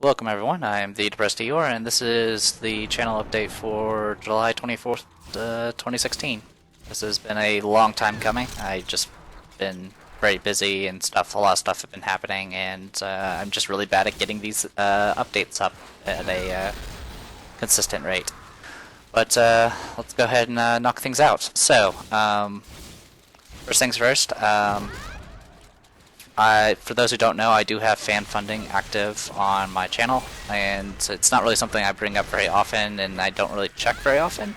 Welcome everyone, I am the Depressed Eeyore, and this is the channel update for July 24th, 2016. This has been a long time coming. I just been very busy and stuff, a lot of stuff have been happening, and I'm just really bad at getting these updates up at a consistent rate. But let's go ahead and knock things out. So, first things first, for those who don't know, I do have fan funding active on my channel, and it's not really something I bring up very often, and I don't really check very often.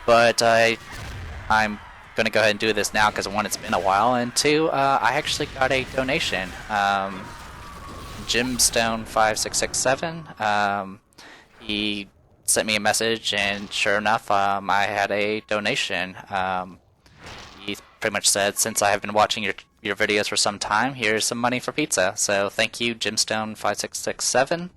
But I'm going to go ahead and do this now because one, it's been a while, and two, I actually got a donation. Jimstone5667, he sent me a message, and sure enough, I had a donation. He pretty much said, since I have been watching your videos for some time, here's some money for pizza. So thank you, Jimstone5667.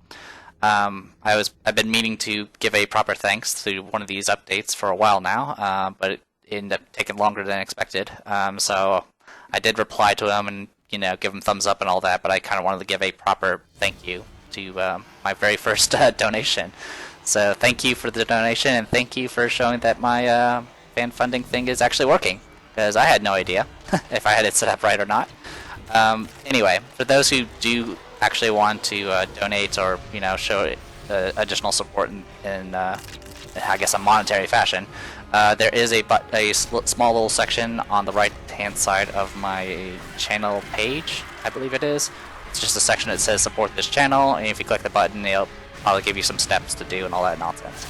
I've been meaning to give a proper thanks to one of these updates for a while now, but it ended up taking longer than expected. So I did reply to him and give him thumbs up and all that, but I kind of wanted to give a proper thank you to my very first donation. So thank you for the donation, and thank you for showing that my fan funding thing is actually working, because I had no idea if I had it set up right or not. Anyway, for those who do actually want to donate or show additional support in I guess a monetary fashion, there is a small little section on the right hand side of my channel page, I believe it is. It's just a section that says support this channel, and if you click the button, it'll probably give you some steps to do and all that nonsense.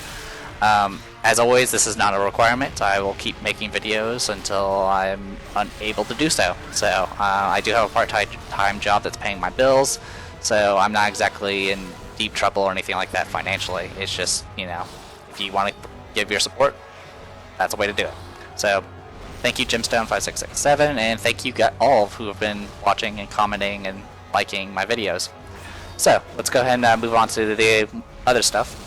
As always, this is not a requirement. I will keep making videos until I'm unable to do so. So I do have a part-time job that's paying my bills, so I'm not exactly in deep trouble or anything like that financially. It's just, if you want to give your support, that's a way to do it. So thank you, Jimstone5667, and thank you all who have been watching and commenting and liking my videos. So let's go ahead and move on to the other stuff.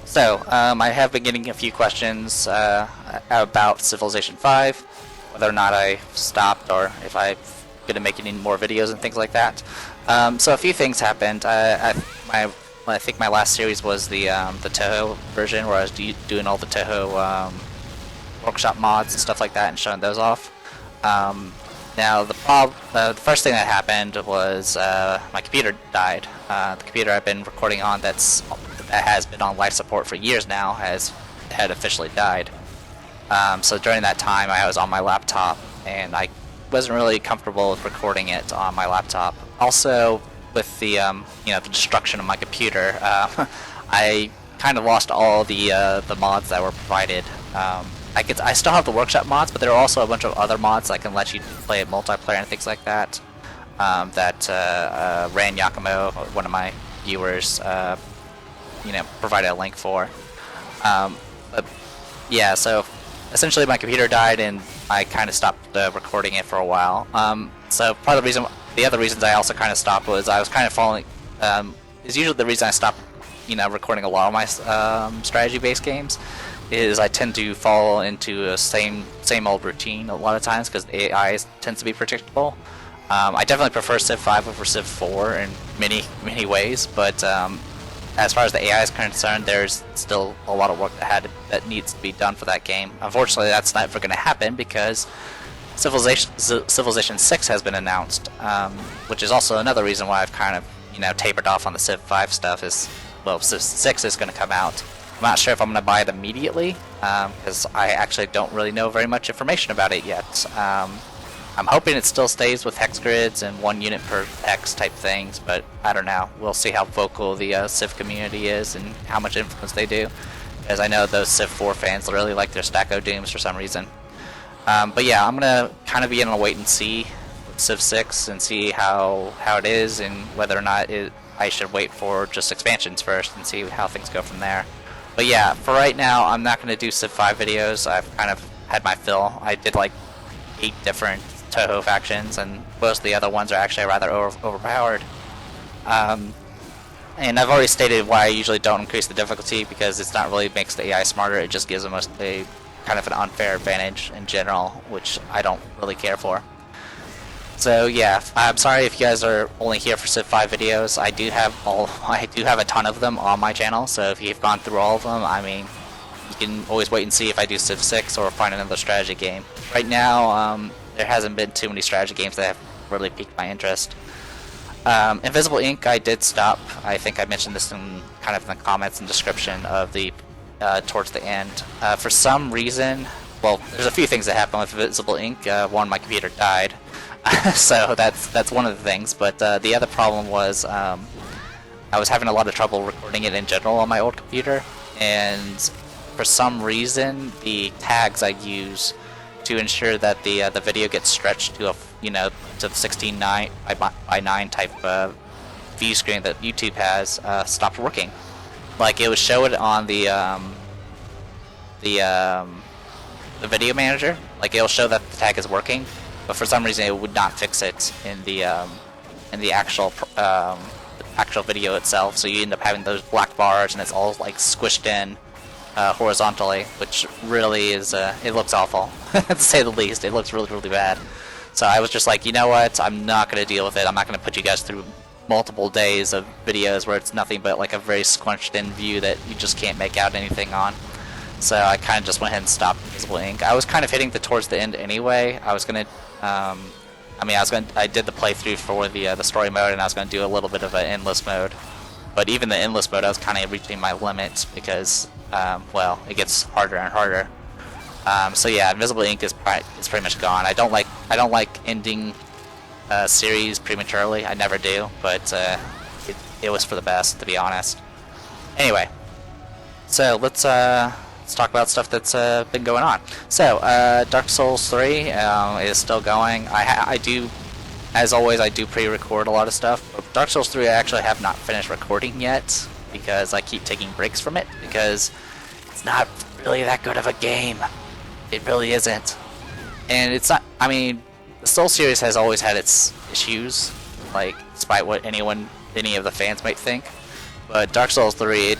So, I have been getting a few questions about Civilization 5, whether or not I stopped or if I'm going to make any more videos and things like that. So a few things happened. I think my last series was the Touhou version, where I was doing all the Touhou workshop mods and stuff like that and showing those off. Now the first thing that happened was my computer died. The computer I've been recording on that has been on life support for years now had officially died. So during that time, I was on my laptop, and I wasn't really comfortable with recording it on my laptop. Also, with the the destruction of my computer, I kind of lost all the mods that were provided. I still have the workshop mods, but there are also a bunch of other mods that can let you play it multiplayer and things like that. Ran Yakumo, one of my viewers, provided a link for. But yeah, so essentially my computer died, and I kind of stopped recording it for a while. So part of the other reasons I also kind of stopped was I was kind of falling. Is usually the reason I stopped, recording a lot of my strategy-based games. Is I tend to fall into a same old routine a lot of times because the AI tends to be predictable. I definitely prefer Civ 5 over Civ 4 in many ways, but as far as the AI is concerned, there's still a lot of work that needs to be done for that game. Unfortunately, that's not ever going to happen because Civilization 6 has been announced, which is also another reason why I've kind of tapered off on the Civ 5 stuff. Civ 6 is going to come out. I'm not sure if I'm going to buy it immediately because I actually don't really know very much information about it yet. I'm hoping it still stays with hex grids and 1 unit per hex type things, but I don't know. We'll see how vocal the Civ community is and how much influence they do, because I know those Civ 4 fans really like their Stacko Dooms for some reason. But yeah, I'm going to kind of be in a wait and see with Civ 6 and see how it is and whether or not I should wait for just expansions first and see how things go from there. But yeah, for right now, I'm not going to do Civ 5 videos. I've kind of had my fill. I did like 8 different Touhou factions, and most of the other ones are actually rather overpowered. And I've already stated why I usually don't increase the difficulty, because it's not really makes the AI smarter, it just gives them a kind of an unfair advantage in general, which I don't really care for. So yeah, I'm sorry if you guys are only here for Civ 5 videos. I do have a ton of them on my channel. So if you've gone through all of them, I mean, you can always wait and see if I do Civ 6 or find another strategy game. Right now, there hasn't been too many strategy games that have really piqued my interest. Invisible Ink, I did stop. I think I mentioned this in kind of in the comments and description of the towards the end. For some reason, well, there's a few things that happened with Invisible Ink. One, my computer died, so that's one of the things. But the other problem was I was having a lot of trouble recording it in general on my old computer, and for some reason, the tags I use to ensure that the video gets stretched to to the 16:9 by 9 type view screen that YouTube has stopped working. Like, it would show it on the video manager. Like, it'll show that the tag is working, but for some reason it would not fix it in the actual video itself. So you end up having those black bars, and it's all like squished in horizontally, which really is it looks awful to say the least. It looks really, really bad. So I was just like, you know what, I'm not going to deal with it. I'm not going to put you guys through multiple days of videos where it's nothing but like a very scrunched in view that you just can't make out anything on. So I kind of just went ahead and stopped Invisible Ink. I was kind of hitting towards the end anyway. I was going to I did the playthrough for the story mode, and I was going to do a little bit of an endless mode. But even the endless mode, I was kind of reaching my limits because well, it gets harder and harder. So yeah, Invisible Ink is pretty much gone. I don't like ending series prematurely. I never do, but it was for the best, to be honest. Anyway, so let's talk about stuff that's been going on. So Dark Souls 3 is still going. I do, as always, I do pre-record a lot of stuff. But Dark Souls 3 I actually have not finished recording yet because I keep taking breaks from it because it's not really that good of a game. It really isn't. And it's not, I mean, the Soul series has always had its issues, like, despite what any of the fans might think. But Dark Souls 3, it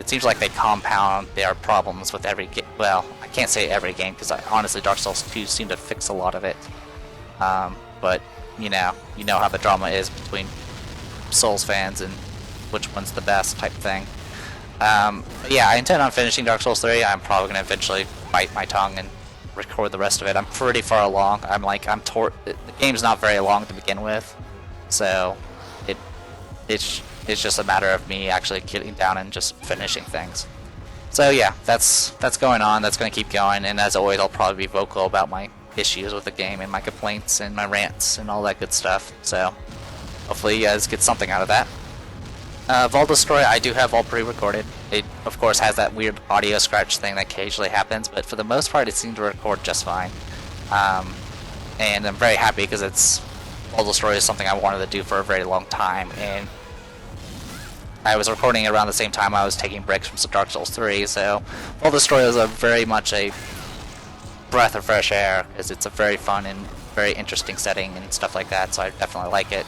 seems like they compound their problems with every game. Well, I can't say every game, because honestly, Dark Souls 2 seemed to fix a lot of it. But, you know how the drama is between Souls fans and which one's the best type thing. But yeah, I intend on finishing Dark Souls 3. I'm probably going to eventually bite my tongue and record the rest of it. I'm pretty far along. The game's not very long to begin with, so it's just a matter of me actually getting down and just finishing things. So yeah, that's going on. That's going to keep going, and as always, I'll probably be vocal about my issues with the game and my complaints and my rants and all that good stuff. So hopefully you guys get something out of that. Vault Destroy, I do have all pre-recorded. It, of course, has that weird audio scratch thing that occasionally happens, but for the most part, it seemed to record just fine. And I'm very happy because Vault Destroy is something I wanted to do for a very long time, and I was recording it around the same time I was taking breaks from Dark Souls 3, so Vault Destroy is very much a breath of fresh air, because it's a very fun and very interesting setting and stuff like that, so I definitely like it.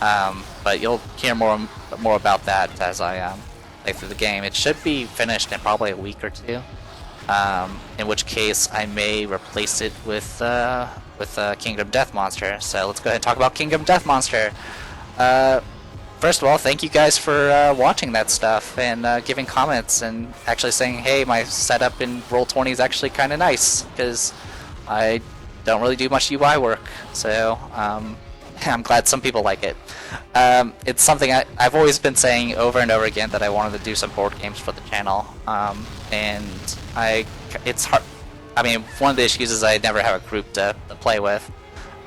But you'll hear more about that as I play through the game. It should be finished in probably a week or two, in which case I may replace it with Kingdom Death Monster. So let's go ahead and talk about Kingdom Death Monster. First of all, thank you guys for watching that stuff and giving comments and actually saying, hey, my setup in Roll20 is actually kind of nice, because I don't really do much UI work, so I'm glad some people like it. It's something I've always been saying over and over again, that I wanted to do some board games for the channel, and it's hard. I mean, one of the issues is I never have a group to play with,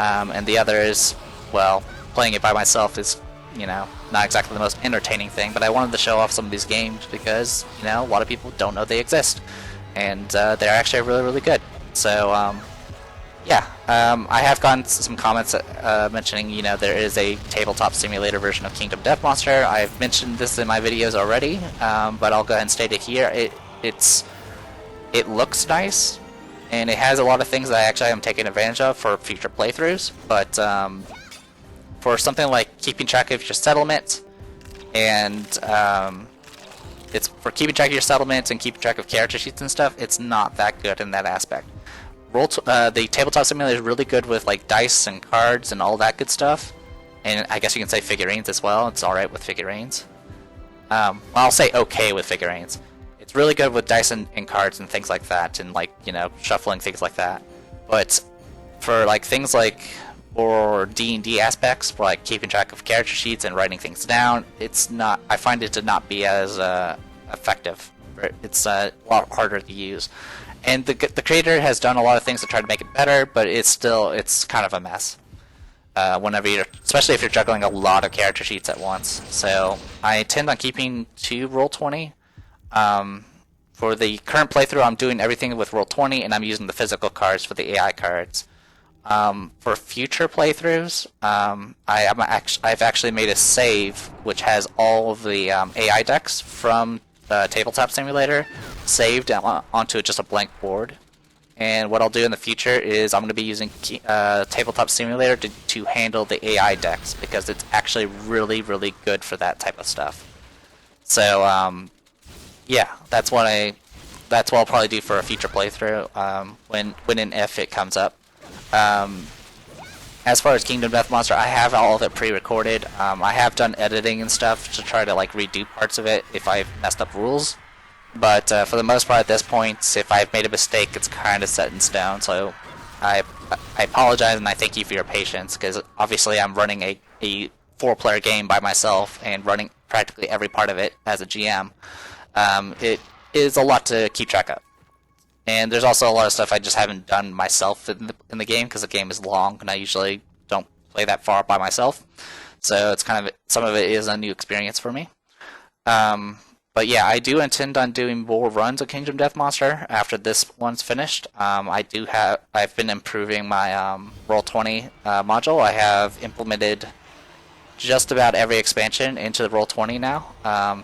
and the other is, well, playing it by myself is, not exactly the most entertaining thing, but I wanted to show off some of these games because, a lot of people don't know they exist, and they're actually really, really good. So, yeah, I have gotten some comments mentioning, there is a tabletop simulator version of Kingdom Death Monster. I've mentioned this in my videos already, but I'll go ahead and state it here. It looks nice, and it has a lot of things that I actually am taking advantage of for future playthroughs, but for something like keeping track of your settlement, and it's for keeping track of your settlements and keeping track of character sheets and stuff, it's not that good in that aspect. the tabletop simulator is really good with like dice and cards and all that good stuff, and I guess you can say figurines as well. It's all right with figurines. Well, I'll say okay with figurines. It's really good with dice and cards and things like that, and like shuffling things like that. But for like things like or D&D aspects, for like keeping track of character sheets and writing things down, it's not. I find it to not be as effective. It's a lot harder to use, and the creator has done a lot of things to try to make it better, but it's kind of a mess. Whenever especially if you're juggling a lot of character sheets at once. So I intend on keeping 2 Roll20. For the current playthrough, I'm doing everything with Roll20, and I'm using the physical cards for the AI cards. For future playthroughs, I've actually made a save which has all of the AI decks from Tabletop Simulator saved onto just a blank board. And what I'll do in the future is I'm going to be using Tabletop Simulator to handle the AI decks, because it's actually really, really good for that type of stuff. So yeah, that's what I'll probably do for a future playthrough when and if it comes up. As far as Kingdom Death Monster, I have all of it pre-recorded. I have done editing and stuff to try to like redo parts of it if I've messed up rules. But for the most part at this point, if I've made a mistake, it's kind of set in stone. So I apologize, and I thank you for your patience, because obviously I'm running a 4-player game by myself and running practically every part of it as a GM. It is a lot to keep track of. And there's also a lot of stuff I just haven't done myself in the game, because the game is long, and I usually don't play that far by myself. So it's kind of, some of it is a new experience for me. But yeah, I do intend on doing more runs of Kingdom Death Monster after this one's finished. I've been improving my Roll20 module. I have implemented just about every expansion into the Roll20 now.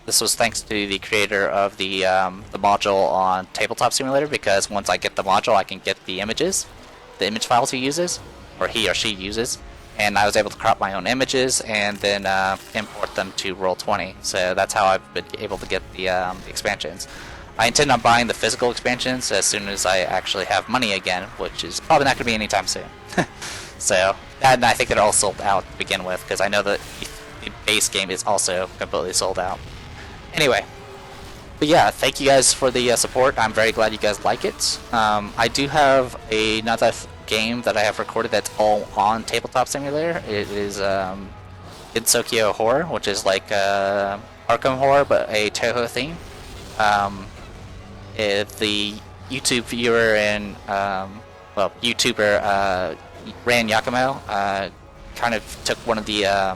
This was thanks to the creator of the module on Tabletop Simulator, because once I get the module, I can get the images, the image files he uses, or he or she uses, and I was able to crop my own images and then import them to Roll20. So that's how I've been able to get the expansions. I intend on buying the physical expansions as soon as I actually have money again, which is probably not going to be anytime soon. So, and I think they're all sold out to begin with, because I know that the base game is also completely sold out. Anyway, but yeah, thank you guys for the support. I'm very glad you guys like it. I do have another game that I have recorded that's all on Tabletop Simulator. It is Gensokyo Horror, which is like Arkham Horror, but a Toho theme. The YouTube viewer and YouTuber Ran Yakumo kind of took one of the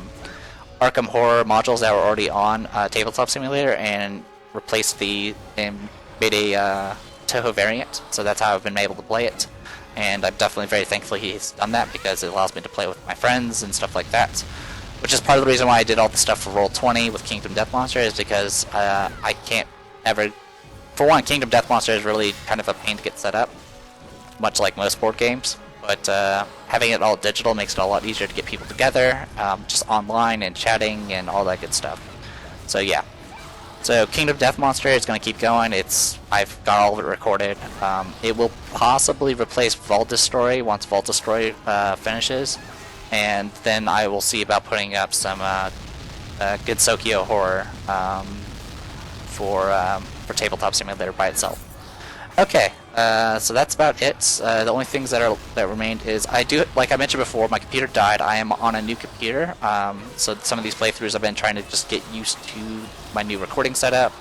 Arkham Horror modules that were already on Tabletop Simulator and replaced and made a Toho variant. So that's how I've been able to play it. And I'm definitely very thankful he's done that, because it allows me to play with my friends and stuff like that. Which is part of the reason why I did all the stuff for Roll20 with Kingdom Death Monster, is because I can't ever... For one, Kingdom Death Monster is really kind of a pain to get set up, much like most board games. But having it all digital makes it a lot easier to get people together, just online and chatting and all that good stuff. So yeah. So Kingdom Death Monster is going to keep going. I've got all of it recorded. It will possibly replace Vault Destroy once Vault Destroy finishes, and then I will see about putting up some Gensokyo Horror for Tabletop Simulator by itself. Okay, so that's about it. The only things that remained is like I mentioned before, my computer died. I am on a new computer, so some of these playthroughs I've been trying to just get used to my new recording setup.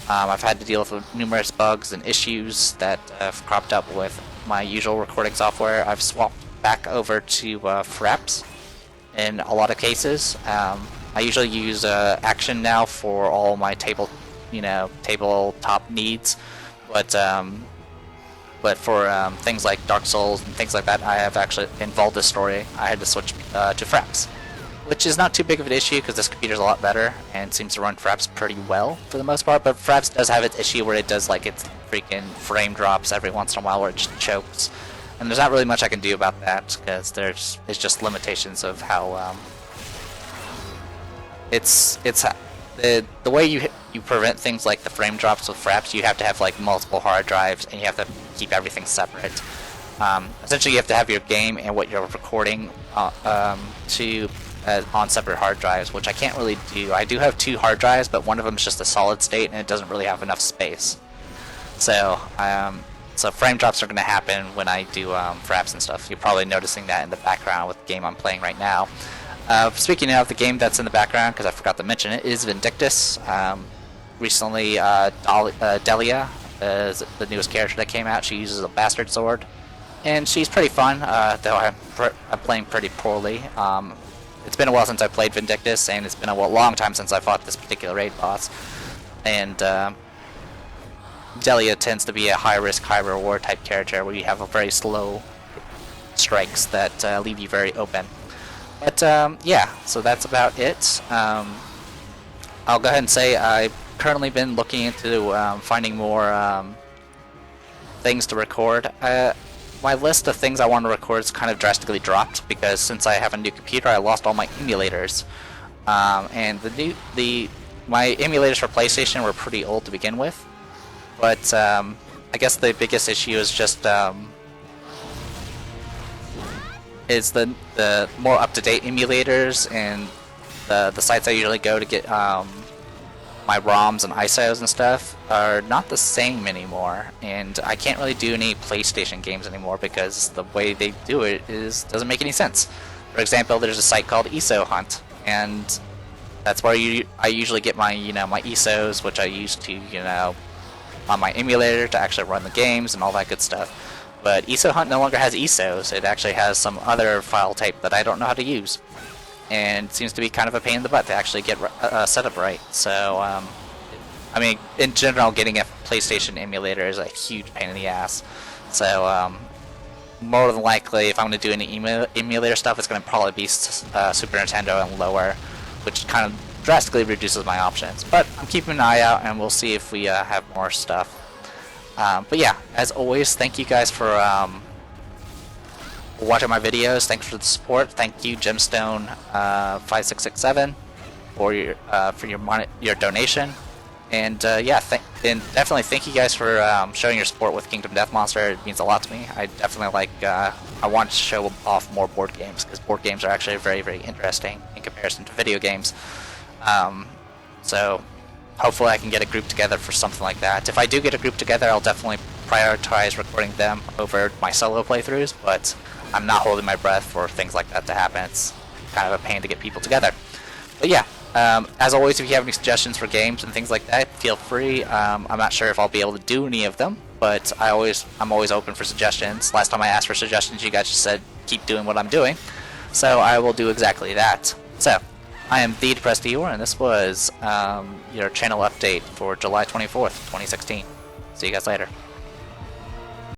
I've had to deal with numerous bugs and issues that have cropped up with my usual recording software. I've swapped back over to Fraps in a lot of cases. I usually use Action now for all my tabletop needs. But for things like Dark Souls and things like that, I have actually, in Vault Destroy, I had to switch to Fraps, which is not too big of an issue because this computer's a lot better and seems to run Fraps pretty well for the most part. But Fraps does have its issue where it does like its freaking frame drops every once in a while where it just chokes, and there's not really much I can do about that because it's just limitations of how it's the way you prevent things like the frame drops with Fraps. You have to have like multiple hard drives, and you have to keep everything separate. Essentially, you have to have your game and what you're recording on separate hard drives, which I can't really do. I do have 2 hard drives, but one of them is just a solid state, and it doesn't really have enough space. So, so frame drops are going to happen when I do fraps and stuff. You're probably noticing that in the background with the game I'm playing right now. Speaking of the game that's in the background, because I forgot to mention it, is Vindictus. Recently, Delia is the newest character that came out. She uses a bastard sword, and she's pretty fun, though I'm playing pretty poorly. It's been a while since I played Vindictus, and it's been a long time since I fought this particular raid boss. And Delia tends to be a high-risk, high-reward type character where you have a very slow strikes that leave you very open. But yeah, so that's about it. I'll go ahead and say I've currently been looking into finding more things to record. My list of things I want to record is kind of drastically dropped because since I have a new computer, I lost all my emulators, and my emulators for PlayStation were pretty old to begin with. But I guess the biggest issue is just is the more up-to-date emulators and the sites I usually go to get my ROMs and ISOs and stuff are not the same anymore, and I can't really do any PlayStation games anymore because the way they do it doesn't make any sense. For example, there's a site called ESO Hunt, and that's where I usually get my my ESOs, which I use to on my emulator to actually run the games and all that good stuff. But ESO Hunt no longer has ESOs. It actually has some other file type that I don't know how to use, and it seems to be kind of a pain in the butt to actually get set up right. So, I mean, in general, getting a PlayStation emulator is a huge pain in the ass. So, more than likely, if I'm going to do any emulator stuff, it's going to probably be Super Nintendo and lower, which kind of drastically reduces my options. But I'm keeping an eye out, and we'll see if we have more stuff. But yeah, as always, thank you guys for watching my videos. Thanks for the support. Thank you, Gemstone 5667, for your donation. And yeah, and definitely thank you guys for showing your support with Kingdom Death Monster. It means a lot to me. I definitely I want to show off more board games because board games are actually very, very interesting in comparison to video games. So hopefully I can get a group together for something like that. If I do get a group together, I'll definitely prioritize recording them over my solo playthroughs, but I'm not holding my breath for things like that to happen. It's kind of a pain to get people together. But yeah, as always, if you have any suggestions for games and things like that, feel free. I'm not sure if I'll be able to do any of them, but I'm always open for suggestions. Last time I asked for suggestions, you guys just said keep doing what I'm doing, so I will do exactly that. So, I am The Depressed Eeyore, and this was your channel update for July 24th, 2016. See you guys later.